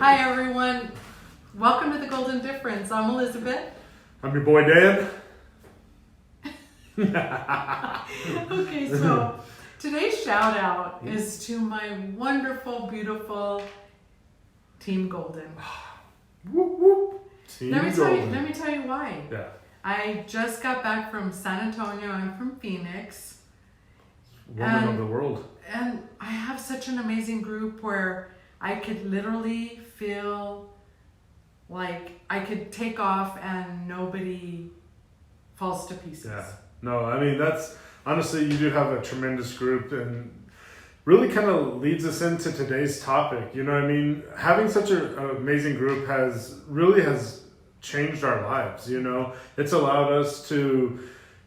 Hi everyone, welcome to The Golden Difference. I'm Elizabeth. I'm your boy Dan. Okay, so today's shout out is to my wonderful, beautiful Team Golden. Whoop whoop. Team Let Golden. me tell you why. Yeah. I just got back from San Antonio. I'm from Phoenix. Woman of the world. And I have such an amazing group where I could literally feel like I could take off and nobody falls to pieces. Yeah. No, I mean, that's honestly, you do have a tremendous group and really kind of leads us into today's topic. You know what I mean? Having such an amazing group has changed our lives. You know, it's allowed us to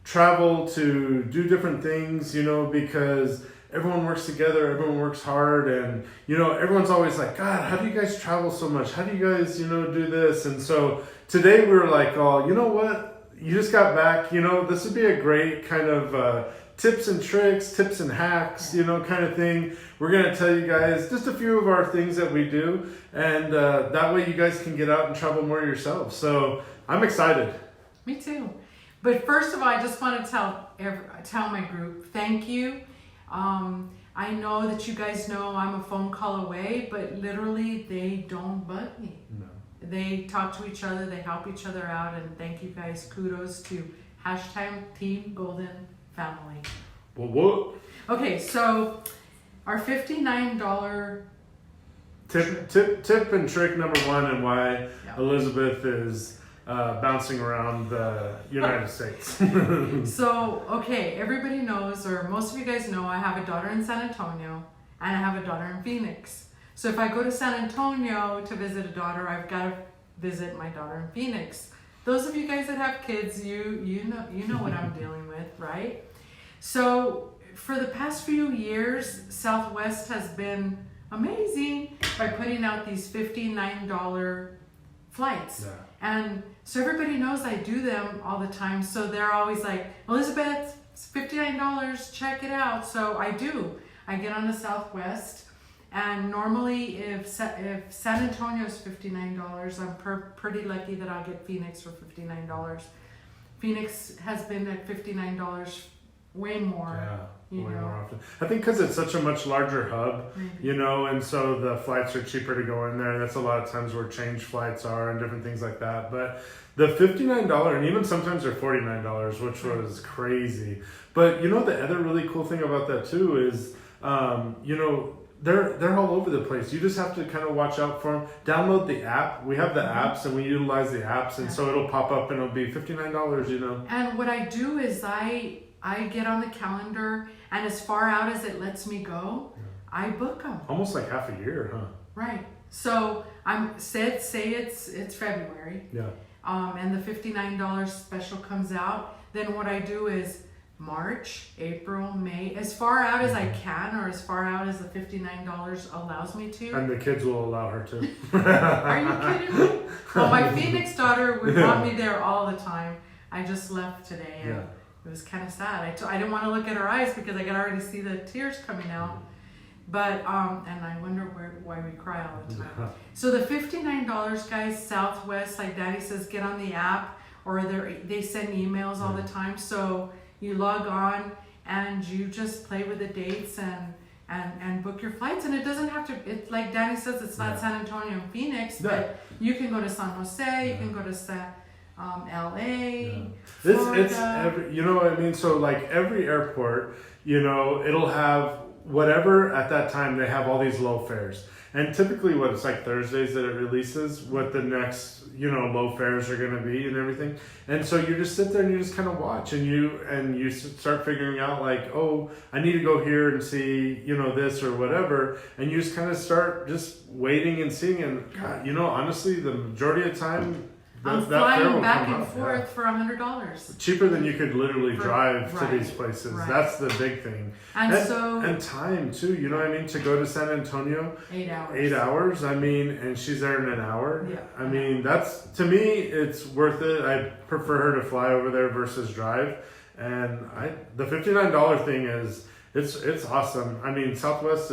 travel, to do different things, you know, because everyone works together, everyone works hard, and, you know, everyone's always like, God, how do you guys travel so much? How do you guys, you know, do this? And so today we were like, oh, you know what? You just got back, you know, this would be a great kind of tips and tricks, tips and hacks, you know, kind of thing. We're going to tell you guys just a few of our things that we do, and that way you guys can get out and travel more yourselves. So I'm excited. Me too. But first of all, I just want to tell my group, thank you. I know that you guys know I'm a phone call away, but literally they don't bug me. No. They talk to each other, they help each other out, and thank you guys. Kudos to #Team Golden Family. What? Okay, so our $59 Tip and trick number one, and why Yeah. Elizabeth is bouncing around the United States. So, okay, everybody knows, or most of you guys know, I have a daughter in San Antonio and I have a daughter in Phoenix. So if I go to San Antonio to visit a daughter, I've got to visit my daughter in Phoenix. Those of you guys that have kids, you know what I'm dealing with, right? So for the past few years, Southwest has been amazing by putting out these $59 flights. Yeah. And so everybody knows I do them all the time. So they're always like, Elizabeth, it's $59, check it out. So I do. I get on the Southwest. And normally if San Antonio is $59, I'm pretty lucky that I'll get Phoenix for $59. Phoenix has been at $59 way more. Yeah, way more often. I think because it's such a much larger hub, Maybe. you know, and so the flights are cheaper to go in there. That's a lot of times where change flights are and different things like that. But the $59, and even sometimes they're $49, which was crazy. But you know, the other really cool thing about that too is, you know, they're all over the place. You just have to kind of watch out for them. Download the app. We have the apps and we utilize the apps, and so it'll pop up and it'll be $59, you know. And what I do is I get on the calendar, and as far out as it lets me go, I book them. Almost like half a year, huh? Right. So say it's February, Yeah. and the $59 special comes out. Then what I do is March, April, May, as far out as I can, or as far out as the $59 allows me to. And the kids will allow her to. Are you kidding me? Well, my Phoenix daughter would want me there all the time. I just left today, and it was kind of sad. I didn't want to look at her eyes because I could already see the tears coming out. But and I wonder why we cry all the time. So the $59, guys, Southwest, like Daddy says, get on the app, or they send emails all the time. So you log on and you just play with the dates and book your flights. And it doesn't have to, it's like Danny says, it's not San Antonio and Phoenix, but you can go to San Jose, you can go to LA, It's every, you know what I mean? So like every airport, you know, it'll have whatever at that time. They have all these low fares, and typically it's like Thursdays that it releases what the next, you know, low fares are going to be and everything. And so you just sit there and you just kind of watch, and you start figuring out like, oh, I need to go here and see, you know, this or whatever, and you just kind of start just waiting and seeing. And God, you know, honestly, the majority of the time, I'm that fare flying will back come and up, forth for $100. cheaper than you could literally drive right, to these places. right. That's the big thing. And time too, you know what I mean? To go to San Antonio, 8 hours. 8 hours. I mean, and she's there in an hour. Yeah. I mean, that's, to me, it's worth it. I prefer her to fly over there versus drive. And the $59 thing is, it's awesome. I mean, Southwest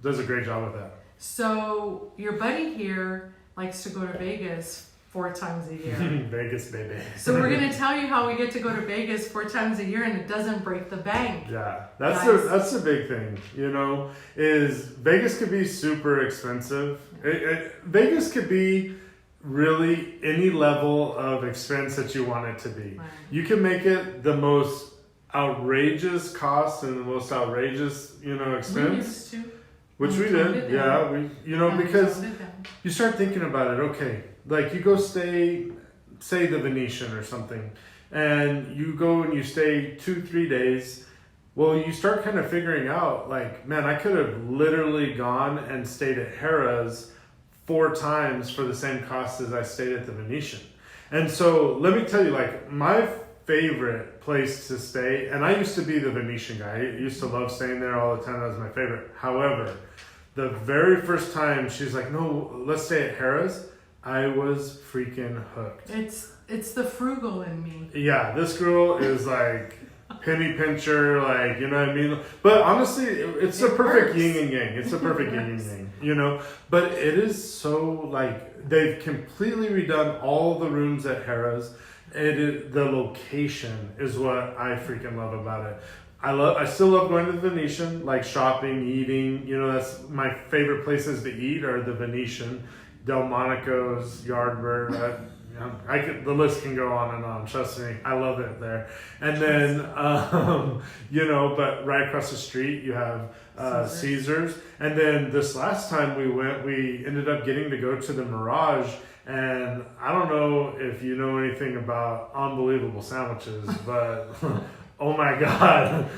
does a great job with that. So your buddy here likes to go to Vegas 4 times a year. Vegas, baby. So we're gonna tell you how we get to go to Vegas 4 times a year, and it doesn't break the bank. Yeah, that's Guys. that's the big thing. You know, is Vegas could be super expensive. Vegas could be really any level of expense that you want it to be. Right. You can make it the most outrageous cost and the most outrageous, We expense, used to. which We we toned did. it Yeah, down. And we because toned it down. you start thinking about it. Okay, like you go stay, say the Venetian or something, and you go and you stay 2-3 days. Well, you start kind of figuring out, like, man, I could have literally gone and stayed at Harrah's 4 times for the same cost as I stayed at the Venetian. And so let me tell you, like, my favorite place to stay, and I used to be the Venetian guy. I used to love staying there all the time. That was my favorite. However, the very first time she's like, no, let's stay at Harrah's, I was freaking hooked. It's the frugal in me. Yeah, this girl is like penny pincher, like, you know what I mean? But honestly, it's the It perfect works. yin and yang. It's the perfect yin and works. yang, But it is so, like, they've completely redone all the rooms at Harrah's. The location is what I freaking love about it. I still love going to the Venetian, like shopping, eating. That's my favorite places to eat are the Venetian, Delmonico's, Yardbird. The list can go on and on. Trust me, I love it there. And then, but right across the street you have Caesars. And then this last time we went, we ended up getting to go to the Mirage. And I don't know if you know anything about unbelievable sandwiches, but oh my God.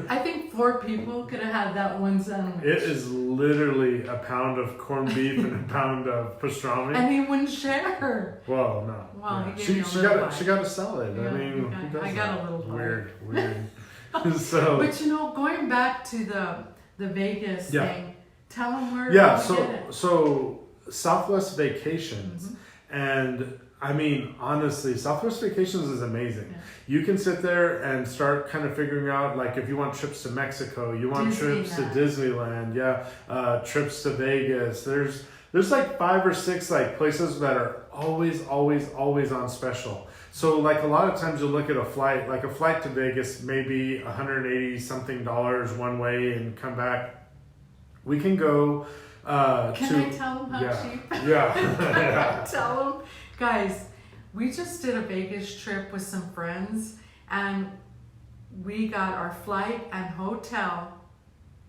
I think 4 people could have had that one sandwich. It is literally a pound of corned beef and a pound of pastrami. And he wouldn't share. Well, no. Well, Yeah. he gave me a She little got bite. she got a salad. Yeah, I mean, okay. who does I got that? a little bite. Weird. So But going back to the Vegas Yeah. thing, tell them where yeah, we get it. so Southwest Vacations, Mhm. and I mean, honestly, Southwest Vacations is amazing. Yeah. You can sit there and start kind of figuring out, like, if you want trips to Mexico, you want trips to Disneyland, trips to Vegas. There's like 5 or 6 like places that are always on special. So like a lot of times you'll look at a flight, like a flight to Vegas, maybe $180 something one way and come back. We can go Can I tell them how cheap? Yeah. Tell them, guys, we just did a Vegas trip with some friends, and we got our flight and hotel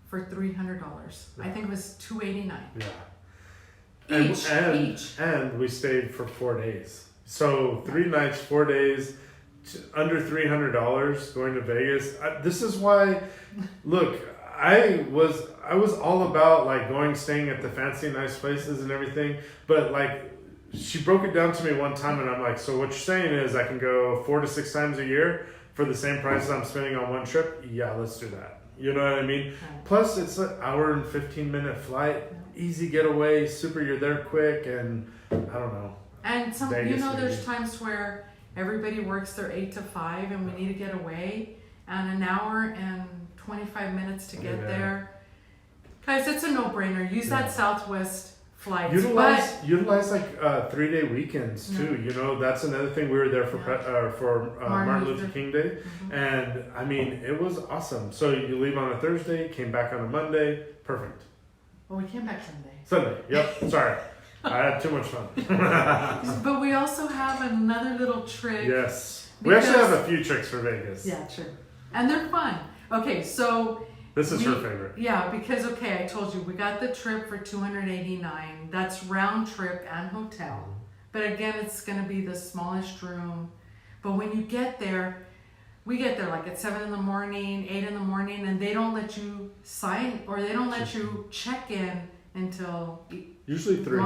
for $300. I think it was $289. Yeah. Each. And we stayed for 4 days. So 3 nights, 4 days, under $300 going to Vegas. This is why, look, I was all about like staying at the fancy, nice places and everything. But like, she broke it down to me one time, and I'm like, so what you're saying is I can go 4 to 6 times a year for the same price I'm spending on one trip? Yeah, let's do that. You know what I mean? Plus, it's an hour and 15-minute flight, easy getaway, super. You're there quick, and I don't know. And Vegas, there's maybe. times where everybody works their 8 to 5, and we need to get away, and an hour and 25 minutes to get there. Guys, it's a no-brainer. Use that Southwest flight. Utilize like 3-day weekends too. That's another thing. We were there for Martin Luther King Day, and I mean, it was awesome. So you leave on a Thursday, came back on a Monday, perfect. Well, we came back Sunday. Sunday, yep. Sorry, I had too much fun. But we also have another little trick. Yes, we actually have a few tricks for Vegas. Yeah, true, and they're fun. Okay, so. This is her favorite. Yeah, because I told you we got the trip for $289. That's round trip and hotel. But again, it's gonna be the smallest room. But when you get there, we get there like at 7 in the morning, 8 in the morning, and they don't let you sign or they don't let you check in until usually 3.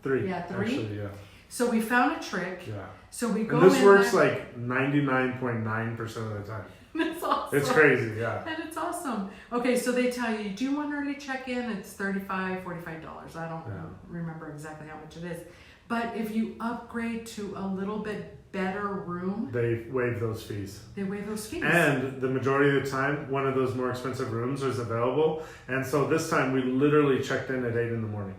3. Yeah, 3. Actually, yeah. So we found a trick. Yeah. So we go and this in works there. like 99.9% of the time. It's awesome. It's crazy, yeah. And it's awesome. Okay, so they tell you, do you want early check-in? It's $35, $45. I don't remember exactly how much it is. But if you upgrade to a little bit better room, they waive those fees. they waive those fees. And the majority of the time, one of those more expensive rooms is available. And so this time we literally checked in at 8 in the morning.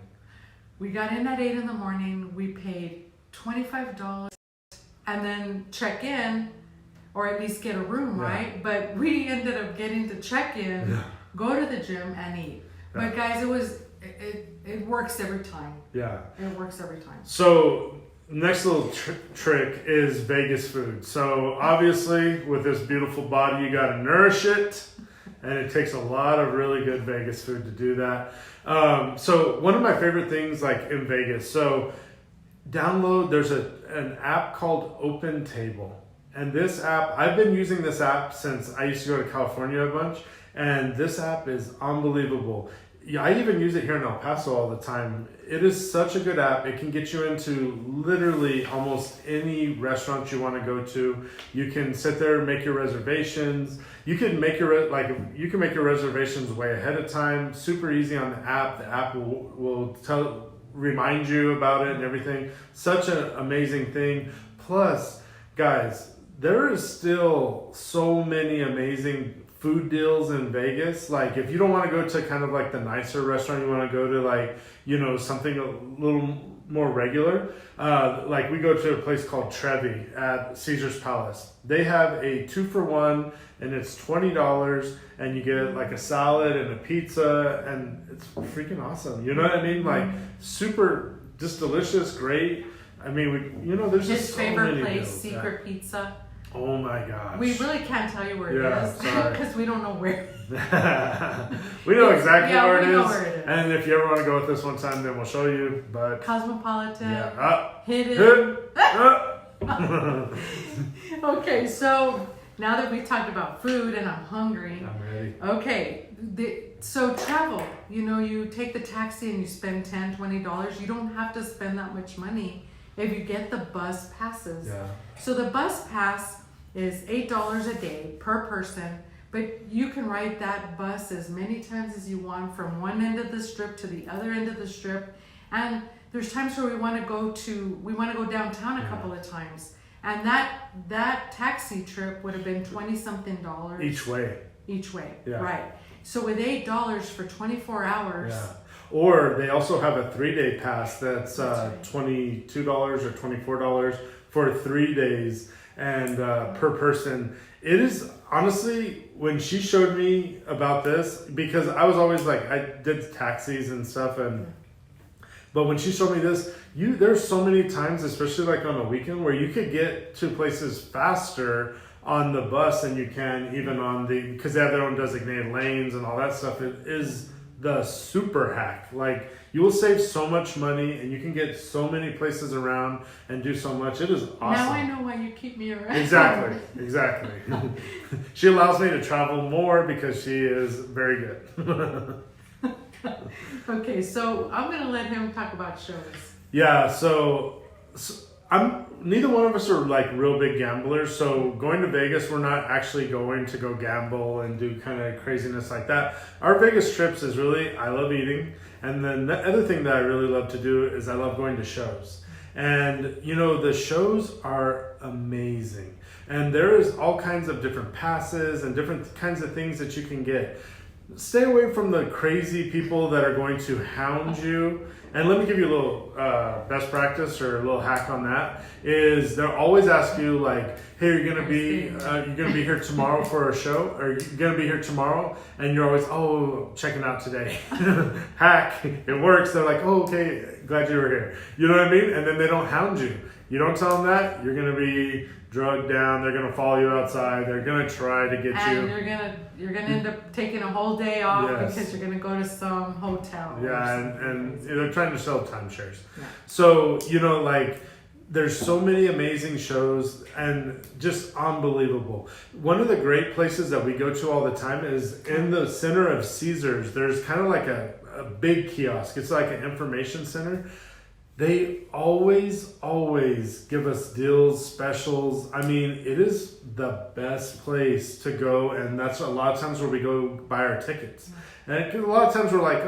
We got in at 8 in the morning. We paid $25 and then check in, or at least get a room, right? But we ended up getting to check in, go to the gym, and eat. But guys, it works every time. Yeah. It works every time. So next little trick is Vegas food. So obviously with this beautiful body, you got to nourish it. And it takes a lot of really good Vegas food to do that. So one of my favorite things like in Vegas, so there's an app called Open Table. And this app, I've been using this app since I used to go to California a bunch. And this app is unbelievable. Yeah, I even use it here in El Paso all the time. It is such a good app. It can get you into literally almost any restaurant you want to go to. You can sit there and make your reservations. You can make your reservations way ahead of time. Super easy on the app. The app will remind you about it and everything. Such an amazing thing. Plus, guys, there is still so many amazing food deals in Vegas. Like if you don't want to go to kind of like the nicer restaurant, you want to go to like, something a little more regular. Like we go to a place called Trevi at Caesar's Palace. They have a 2-for-1 and it's $20 and you get like a salad and a pizza and it's freaking awesome. You know what I mean? Like super, just delicious, great. I mean, there's His just so favorite many place, deals. Secret Pizza. Oh my gosh. We really can't tell you where it is because we don't know where. We know exactly where it know is. where it is. And if you ever want to go with this one time, then we'll show you. But Cosmopolitan. Hit Hidden. it. Okay, so now that we talked about food and I'm hungry. I'm ready. Okay, so travel. You take the taxi and you spend $10, $20. You don't have to spend that much money if you get the bus passes. Yeah. So the bus pass is $8 a day per person, but you can ride that bus as many times as you want from one end of the strip to the other end of the strip. And there's times where we want to go downtown a couple of times. And that taxi trip would have been $20-something Each way. Yeah. Right. So with $8 for 24 hours. Yeah. Or they also have a 3-day pass that's right. $22 or $24 for 3 days and per person. It is honestly, when she showed me about this, because I was always like, I did taxis and stuff, but when she showed me this, there's so many times, especially like on a weekend, where you could get to places faster on the bus than you can even because they have their own designated lanes and all that stuff. It is the super hack. Like you will save so much money and you can get so many places around and do so much. It is awesome. Now I know why you keep me around. Exactly. She allows me to travel more because she is very good. Okay, so I'm gonna let him talk about shows. Yeah, so neither one of us are like real big gamblers. So going to Vegas, we're not actually going to go gamble and do kind of craziness like that. Our Vegas trips is really, I love eating. And then the other thing that I really love to do is I love going to shows. And the shows are amazing. And there is all kinds of different passes and different kinds of things that you can get. Stay away from the crazy people that are going to hound you. And let me give you a little best practice or a little hack on that. Is they'll always ask you like, "Hey, you're gonna be here tomorrow for a show, or you're gonna be here tomorrow," and you're always, "Oh, checking out today." Hack, it works. They're like, "Oh, okay, glad you were here." You know what I mean? And then they don't hound you. You don't tell them that, you're gonna be drugged down. They're gonna follow you outside. They're gonna try to get you. And you're gonna end up taking a whole day off because you're gonna go to some hotel. Yeah, and they're trying to sell timeshares. Yeah. So there's so many amazing shows and just unbelievable. One of the great places that we go to all the time is in the center of Caesars. There's kind of like a big kiosk. It's like an information center. They always give us deals, specials. I mean, it is the best place to go, and that's a lot of times where we go buy our tickets. And a lot of times we're like,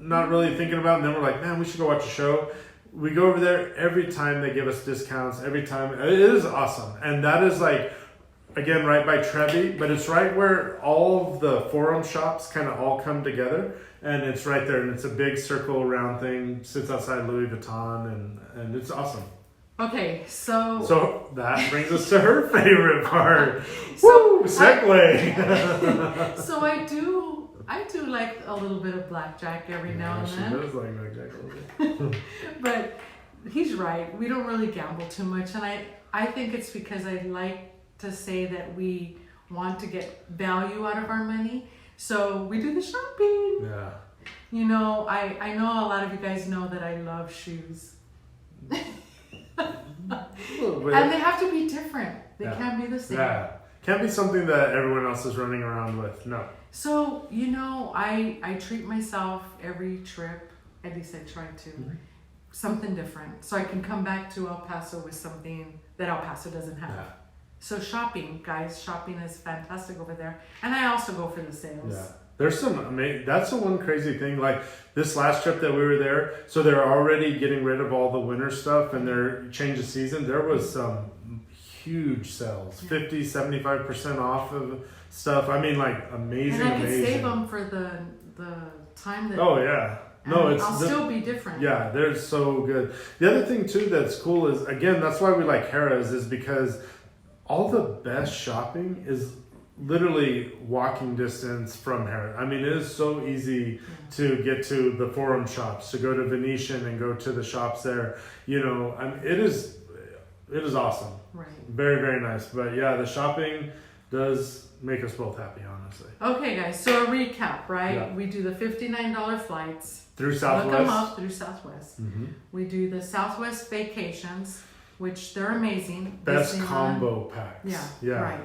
not really thinking about it, and then we're like, man, we should go watch a show. we go over there every time. They give us discounts every time. It is awesome, and that is like, again, right by Trevi, but it's right where all of the Forum shops kind of all come together, and it's right there, and it's a big circle round thing, sits outside Louis Vuitton, and it's awesome. Okay, so So that brings us to her favorite part. So Woo! Segue! so I do like a little bit of blackjack every now and She then. does like blackjack a little bit. But he's right. We don't really gamble too much, and I think it's because I like to say that we want to get value out of our money, so we do the shopping. Yeah. You know, I know a lot of you guys know that I love shoes, and they have to be different. They Yeah. can't be the same. Yeah. Can't be something that everyone else is running around with. No. So, you know, I treat myself every trip, at least I try to, something different. So I can come back to El Paso with something that El Paso doesn't have. Yeah. So shopping, guys, shopping is fantastic over there. And I also go for the sales. Yeah. There's some amazing, that's the one crazy thing. Like this last trip that we were there, so they're already getting rid of all the winter stuff and they're change of season. There was some huge sales, 50, 75% off of stuff. I mean, like amazing, And I could amazing. save them for the time that. Oh yeah. No, and it's I'll still be different. Yeah, they're so good. The other thing too that's cool is, again, that's why we like Harrah's, is because all the best shopping is literally walking distance from Harrah's. I mean, it is so easy to get to the Forum shops, to go to Venetian and go to the shops there. You know, I mean, it is awesome. Right. Very, very nice. But yeah, the shopping does make us both happy, honestly. Okay, guys. So a recap, right? Yeah. We do the $59 flights. Through Look them Southwest. up through Southwest. Mm-hmm. We do the Southwest vacations, which they're amazing. Best Disneyland. combo packs. Yeah, right.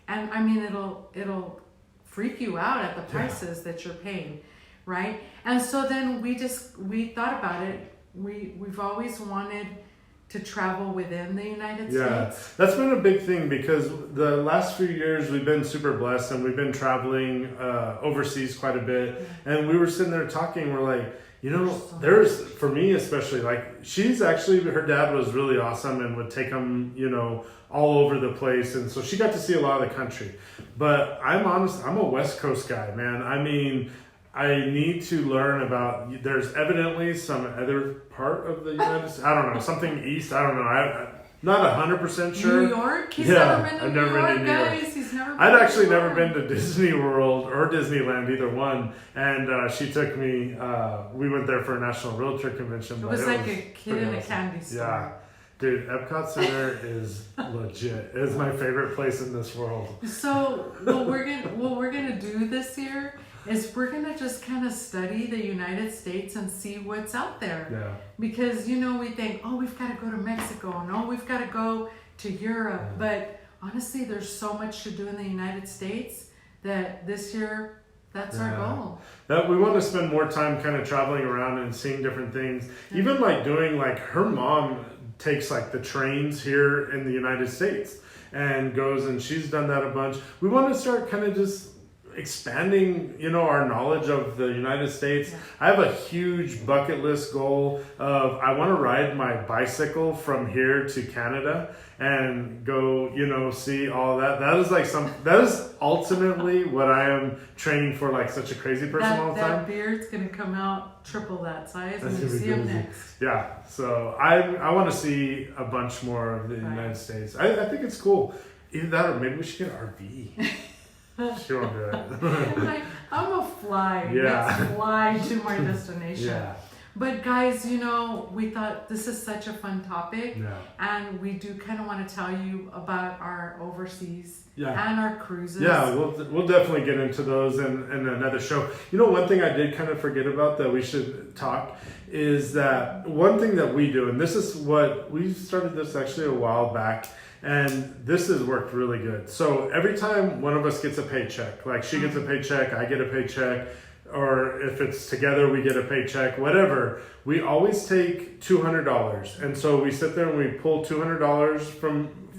And I mean, it'll freak you out at the prices that you're paying, right? And so then we thought about it. We've always wanted to travel within the United States. That's been a big thing because the last few years we've been super blessed and we've been traveling overseas quite a bit. And we were sitting there talking, we're like, you know, there's, for me especially, like she's actually, her dad was really awesome and would take them, you know, all over the place. And so she got to see a lot of the country. But I'm honest, I'm a West Coast guy, man. I mean, I need to learn about, there's evidently some other part of the United States, I don't know, something east, I don't know. I'm not 100% sure. New York? He's Yeah, never been to I've New never York, been to New York. guys. He's never been I'd to actually New never York. been to Disney World or Disneyland, either one. And she took me, we went there for a National Realtor Convention. It but was like a kid pretty in a awesome. candy store. Yeah. Dude, Epcot Center is legit. It's my favorite place in this world. So what we're gonna do this year is we're gonna just kind of study the United States and see what's out there. Yeah. Because you know we think, oh, we've got to go to Mexico, no, we've got to go to Europe. But honestly, there's so much to do in the United States that this year that's our goal. That we want to spend more time kind of traveling around and seeing different things. Even like doing, like, her mom takes like the trains here in the United States and goes, and she's done that a bunch. We want to start kind of just expanding, you know, our knowledge of the United States. Yeah. I have a huge bucket list goal of, I want to ride my bicycle from here to Canada and go, you know, see all that. That is like that is ultimately what I am training for, like such a crazy person all the time. That beard's gonna come out triple that size That's when you gonna be see him crazy. next. Yeah, so I want to see a bunch more of the United States. I think it's cool. Either that or maybe we should get an RV. She won't do it. I'm a fly. Yeah. Let's fly to my destination. Yeah. But guys, you know, we thought this is such a fun topic, Yeah. and we do kind of want to tell you about our overseas Yeah. and our cruises. Yeah, we'll definitely get into those in another show. You know, one thing I did kind of forget about that we should talk is that one thing that we do, and this is what we started this actually a while back, and this has worked really good. So every time one of us gets a paycheck, like she gets a paycheck, I get a paycheck, or if it's together we get a paycheck, whatever, we always take $200. And so we sit there and we pull $200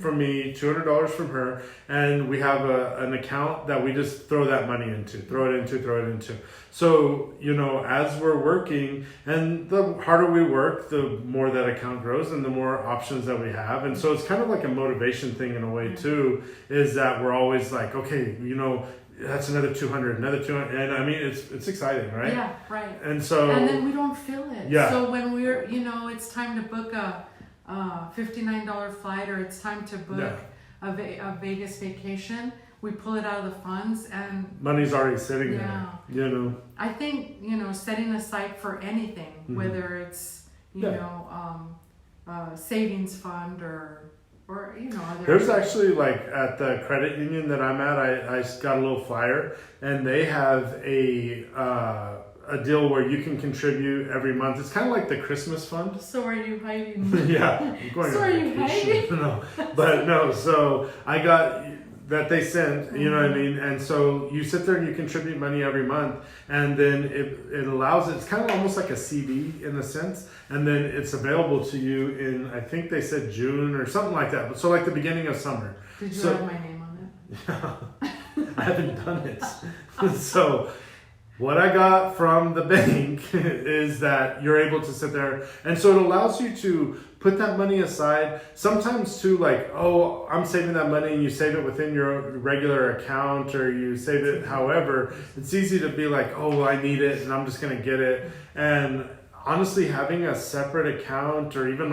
from me, $200 from her, and we have an account that we just throw that money into, throw it into. So, you know, as we're working, and the harder we work, the more that account grows and the more options that we have. And so it's kind of like a motivation thing in a way too, is that we're always like, okay, you know, that's another 200, another 200. And I mean, it's exciting, right? Yeah, right. And so. And then we don't feel it. Yeah. So when we're, you know, it's time to book a $59 flight, or it's time to book a Vegas vacation, we pull it out of the funds, and money's already sitting there, you know. I think, you know, setting aside for anything, whether it's, you know, savings fund or you know, other. There's actually, like, at the credit union that I'm at, I got a little flyer, and they have a deal where you can contribute every month. It's kind of like the Christmas fund. So are you hiding? Yeah, I'm going so on are you vacation. No, but no. So I got that they sent. You know what I mean? And so you sit there and you contribute money every month, and then it allows it. It's kind of almost like a CD in a sense, and then it's available to you in, I think they said June or something like that. But so like the beginning of summer. Did you have my name on it? Yeah, I haven't done it. So. What I got from the bank is that you're able to sit there, and so it allows you to put that money aside. Sometimes too, like, oh, I'm saving that money, and you save it within your regular account, or you save it however. It's easy to be like, oh, well, I need it, and I'm just gonna get it. And honestly, having a separate account, or even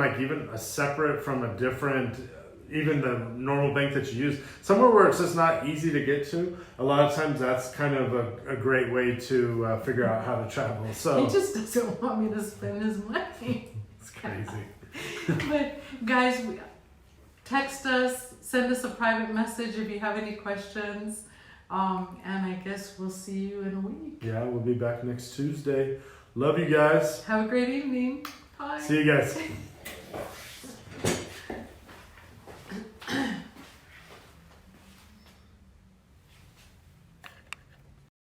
a separate from a different, even the normal bank that you use, somewhere where it's just not easy to get to, a lot of times that's kind of a great way to figure out how to travel. So he just doesn't want me to spend his money. It's crazy. But guys, text us, send us a private message if you have any questions, and I guess we'll see you in a week. Yeah, we'll be back next Tuesday. Love you guys. Have a great evening. Bye. See you guys.